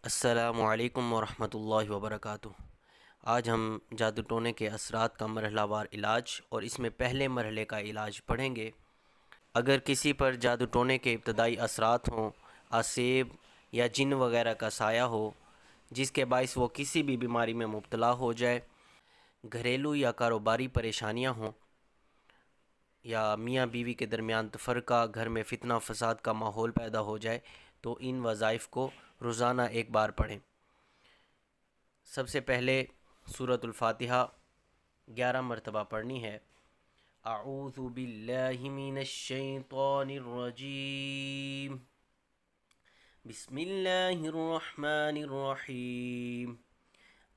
अस्सलामुअलैकुम वरहमतुल्लाहि वबरकातुह। आज हम जादू टोने के असरात का मरहलावार इलाज और इसमें पहले मरहले का इलाज पढ़ेंगे। अगर किसी पर जादू टोने के इब्तदाई असरात हों, आसेब या जिन वगैरह का साया हो जिसके बाइस वो किसी भी बीमारी में मुब्तला हो जाए, घरेलू या कारोबारी परेशानियां हों या मियाँ बीवी के दरमियान तफरका, घर में फितना फसाद का माहौल पैदा हो जाए, तो इन वज़ाइफ को रोज़ाना एक बार पढ़ें। सबसे पहले सूरतुल फातिहा 11 मरतबा पढ़नी है। अऊज़ु बिल्लाहि मिनश शैतानिर रजीम। बिस्मिल्लाहिर रहमानिर रहीम।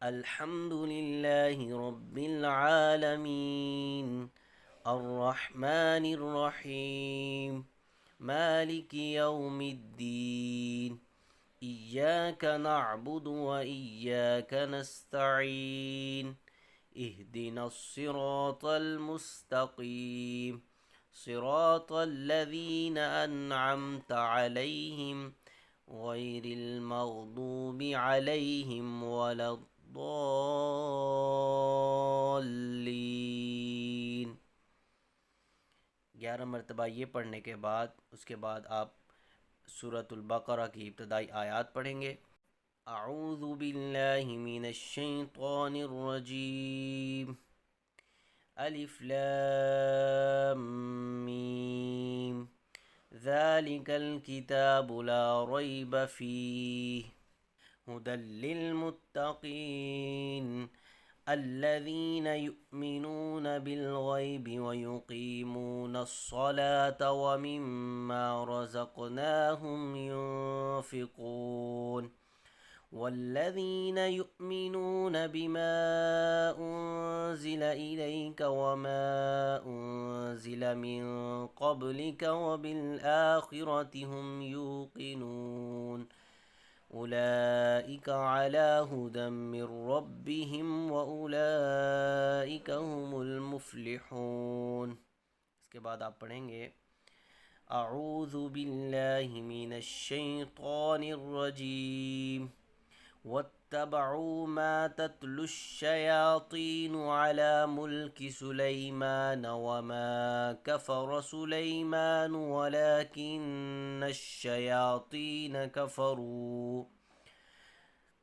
अल्हम्दुलिल्लाहि रब्बिल आलमीन। अर्रहमानिर रहीम। मालिकि यौमिद्दीन। इय्याका नअबुदु व इय्याका नस्तईन। इहदिनस सिरातल मुस्तकीम। सिरातल लज़ीना अन्अमत अलैहिम गैरिल मग़दूबि अलैहिम वलद्दॉल्लीन। 11 मरतबा ये पढ़ने के बाद उसके बाद आप सूरतुल बक़रा की इब्तदाई आयात पढ़ेंगे। अऊज़ु बिल्लाहि मिनश शैतानिर रजीम। अलिफ लाम मीम। ज़ालिकल किताबु ला रैब फ़ीह हुदल लिल मुत्तक़ीन अल्लज़ीना युमिनून बिल गैबि व युक़ीमूनस सलाता व मिम्मा रज़क़नाहुम युनफ़िक़ून वल्लज़ीना युमिनून बिमा उन्ज़िल इलैका व मा उन्ज़िल मिन क़ब्लिका व बिल आख़िरति हुम यूक़िनून उलाइका अला हुदम मिर रब्बिहिम व उलाइका हुमुल मुफ़्लिहून। इसके बाद आप पढ़ेंगे अऊज़ु बिल्लाहि मिनश शैतानिर रजीम। वत्तबअू मा तत्लुश शयातीनु अला मुल्कि सुलैमान व मा कफ़र सुलैमान वलाकिन्नश शयातीन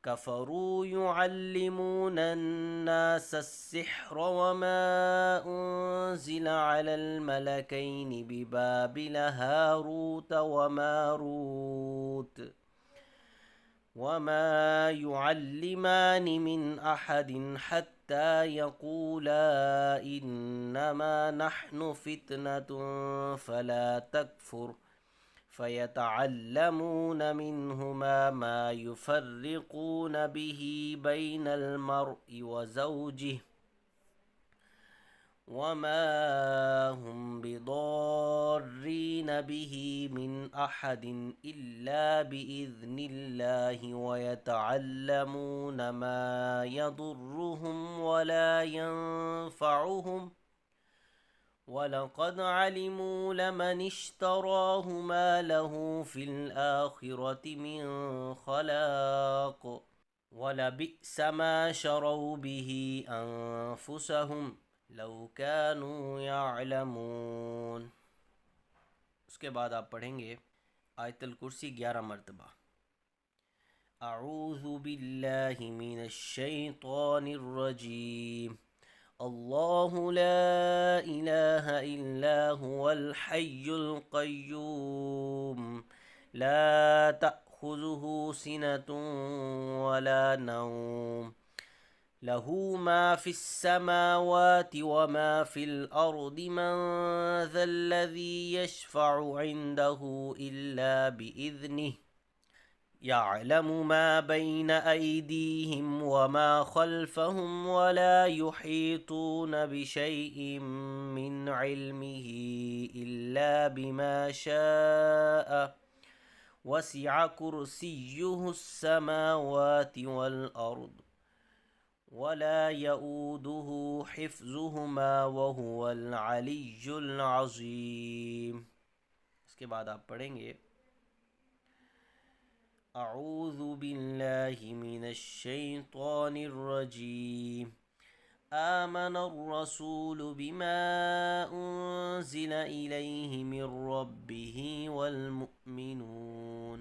कफ़रू युअल्लिमूना अन्नास अस्सिह्र व मा उन्ज़िल अलल मलकैनि बिबाबिल हारूत व मारूत वमा युअल्लिमान मिन अहदिन हत्ता यक़ूला इन्नमा नहनु फितनतुन फला तकफुर फ़यतअल्लमून मिन्हुमा मा युफ़र्रिक़ून बिही बैनल मर्इ व ज़ौजिही वमा हुम बिदॉर्रीन बिही मिन अहदिन इल्ला बिइज़्निल्लाहि व यतअल्लमून मा यदुर्रुहुम वला यंफ़अुहुम वलक़द अलिमू लमन इश्तराहु मा लहू फ़िल आख़िरति मिन ख़लाक़ वलबिअस मा शरौ बिही अनफ़ुसहुम लौ कानू यअलमून। उसके बाद आप पढ़ेंगे आयतुल कुर्सी 11 मरतबा। अऊज़ु बिल्लाहि मिनश शैतानिर रजीम। अल्लाहु ला इलाहा इल्ला हुवल हय्युल क़य्यूम ला तअख़ुज़ुहु सिनतुन वला नौम लहू मा फ़िस समावाति व मा फ़िल अर्दि मन ज़ल्लज़ी यशफ़अु इन्दहु इल्ला बिइज़्निहि यअलमु मा बैन अयदीहिम व मा ख़ल्फ़हुम वला युहीतून बिशैइन मिन इल्मिही इल्ला बिमा शाअ वसिअ कुर्सियुहुस समावाति वल अर्द वला यऊदुहु हिफ्ज़ुहुमा वहुवल अलिय्युल अज़ीम। इसके बाद आप पढ़ेंगे अऊज़ु बिल्लाहि मिनश्शैतानिर्रजीम। आमनर्रसूलु बिमा उन्ज़िल इलैहि मिर रब्बिहि वल्मुअ्मिनून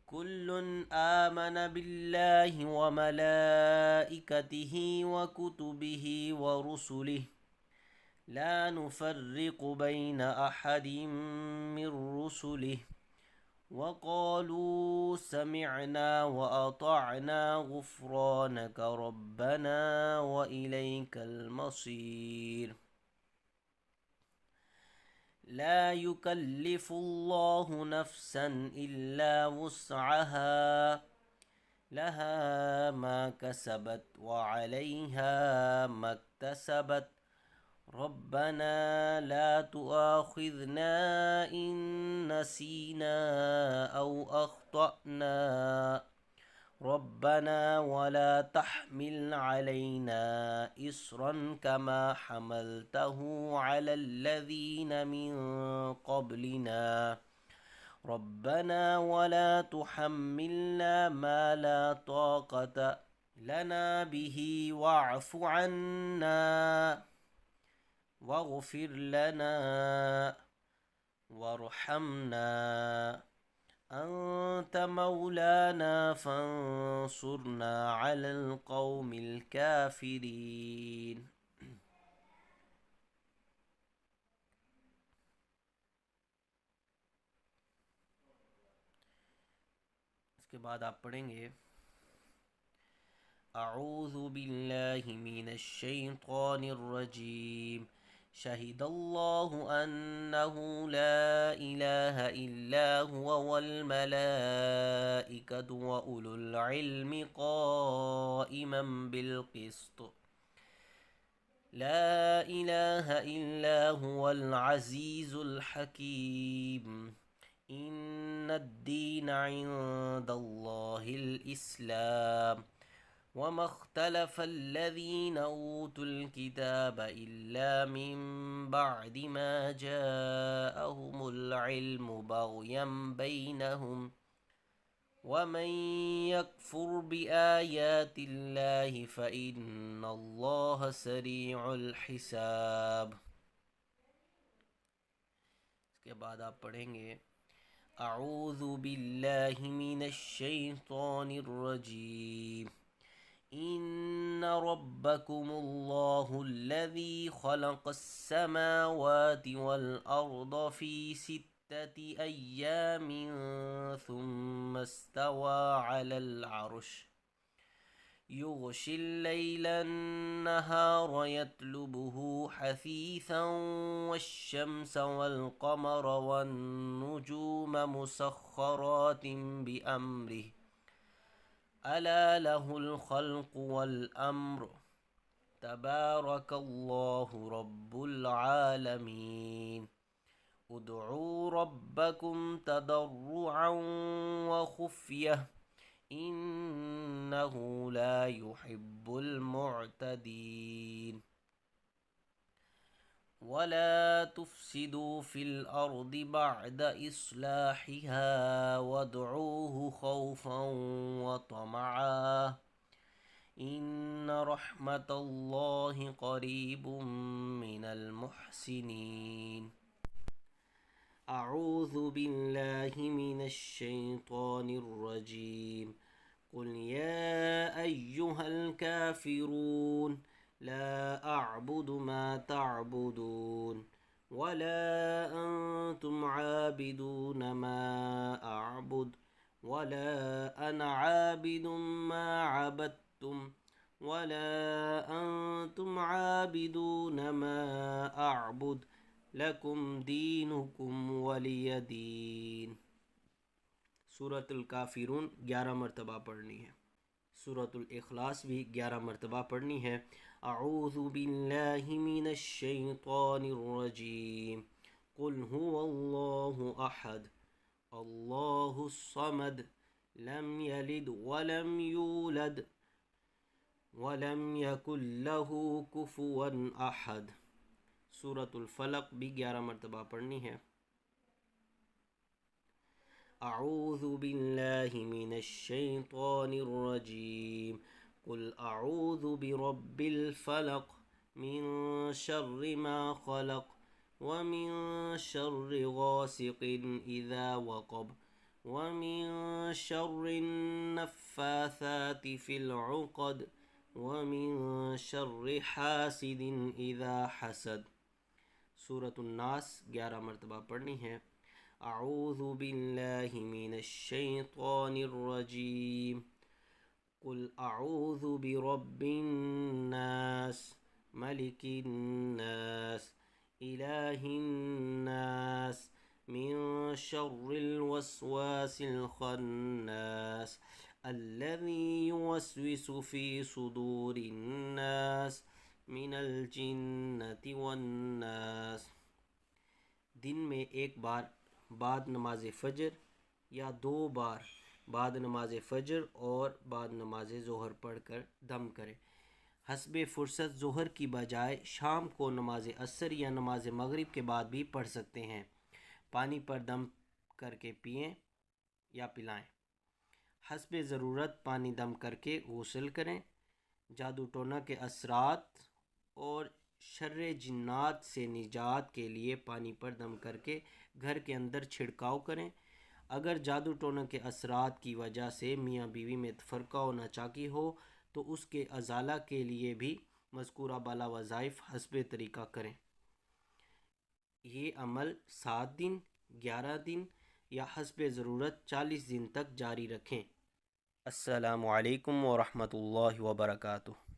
कुल्लुन आमन बिल्लाहि व मलाइकतिहि व कुतुबिहि व रुसुलिहि ला नुफ़र्रिक़ु बैन अहदिम मिर रुसुलिहि वक़ालू समिअना व अतअना गुफ़्रानक रब्बना व इलैकल मसीर। ला युकल्लिफुल्लाहु नफ्सन इल्ला वुस्अहा लहा मा कसबत व अलैहा मक्तसबत रब्बना ला तुआखिज़ना इन नसीना औ अख्तअना रब्बना वला तहमिल अलैना इस्रन कमा हमलतहु अलल्लज़ीन मिन क़ब्लिना रब्बना वला तुहम्मिलना मा ला ताक़त लना बिही वअफ़ु अन्ना वग़फ़िर लना वरहमना अंत मौलाना फंसुरना अलल क़ौमिल काफ़िरीन। इसके बाद आप पढ़ेंगे अऊज़ु बिल्लाहि मिनश्शैतानिर्रजीम। शहिदल्लाहु अन्नहु ला इलाहा इल्ला हुवा वल मलाइकतु व उलुल इल्मि क़ाइमन बिल क़िस्त। ला इलाहा इल्ला हुवल अज़ीज़ुल हकीम। इन्नद्दीन इन्दल्लाहिल इस्लाम वमा इख्तलफ़ल्लज़ीन ऊतुल किताब इल्ला मिन बअदि मा जाअहुमुल इल्मु बग़यन बैनहुम वमन यकफ़ुर बिआयातिल्लाहि फ़इन्नल्लाह सरीउल हिसाब। इसके बाद आप पढ़ेंगे अऊज़ु बिल्लाहि मिनश्शैतानिर्रजीम। इन्न रब्बकुमुल्लाहुल्लज़ी ख़लक़स्समावाति वल अर्द फ़ी सित्तति अय्यामिन सुम्मा इस्तवा अलल अर्श युग़शिल लैलन नहार यत्लुबुहु हसीसन वश्शम्स वल क़मर वन नुजूम मुसख़्ख़रातिन बिअम्रिहि अला लहुल ख़ल्क़ु वल अम्र तबारकल्लाहु रब्बुल आलमीन। उदऊ रब्बकुम तदर्रुअन व खुफ़्यह इन्नहु ला युहिब्बुल मुअतदीन। वला तुफ़्सिदू फ़िल अर्दि बअद इस्लाहिहा वदऊहु ख़ौफ़न व तमअन इन्न रहमतल्लाहि क़रीबुम मिनल मुहसिनीन। अऊज़ु बिल्लाहि मिनश्शैतानिर्रजीम। क़ुल या अय्युहल काफ़िरून ला अअबुदु मा तअबुदून वला अंतुम आबिदून मा अअबुद वला अना आबिदुम मा अबदतुम वला अंतुम आबिदून मा अअबुद लकुम दीनुकुम वलिय दीन। सूरतुल काफ़िरून 11 मरतबा पढ़नी है। सूरतुल इखलास भी 11 मरतबा पढ़नी है। अऊज़ु बिल्लाहि मिनश्शैतानिर्रजीम। क़ुल हुवल्लाहु अहद अल्लाहुस समद लम यलिद वलम यूलद वलम यकुल लहू कुफुवन अहद। सूरतुल फलक भी 11 मरतबा पढ़नी है। अऊज़ु बिल्लाहि मिनश शैतानिर रजीम। कुल अऊज़ु बिरब्बिल फलक मिन शर्रि मा खलक व मिन शर्रि गासिकिन इज़ा वक़ब व मिन शर्रि नफ़्फ़ाथाति फ़िल उक़द व मिन शर्रि हासिदिन इज़ा हसद। सूरतुन नास 11 मरतबा पढ़नी है। अऊज़ु बिल्लाहि मिनश शैतानिर रजीम। कुल अऊज़ु बिरब्बिन नास मलिकिन नास इलाहिन नास मिन शर्रिल वस्वासिल खन्नास अल्लज़ी युवस्विसु फ़ी सुदूरिन नास मिनल जिन्नति वन्नास। दिन में एक बार बाद नमाज फ़जर या 2 बार बाद नमाज फ़जर और बाद नमाज ज़ोहर पढ़कर दम करें। हस्बे फ़ुर्सत ज़ोहर की बजाय शाम को नमाज असर या नमाज मगरिब के बाद भी पढ़ सकते हैं। पानी पर दम करके पिएं या पिलाएं। हस्बे ज़रूरत पानी दम करके गुस्ल करें। जादू टोना के असरात और शर्रे जिन्नात से निजात के लिए पानी पर दम करके घर के अंदर छिड़काव करें। अगर जादू टोना के असरात की वजह से मियाँ बीवी में फ़रक़ा व नाचाकी हो तो उसके अज़ाला के लिए भी मज़कूरा बाला वज़ाइफ हस्बे तरीक़ा करें। ये अमल 7 दिन, 11 दिन या हस्बे ज़रूरत 40 दिन तक जारी रखें। अस्सलामु अलैकुम व रहमतुल्लाहि व बरकातुहू।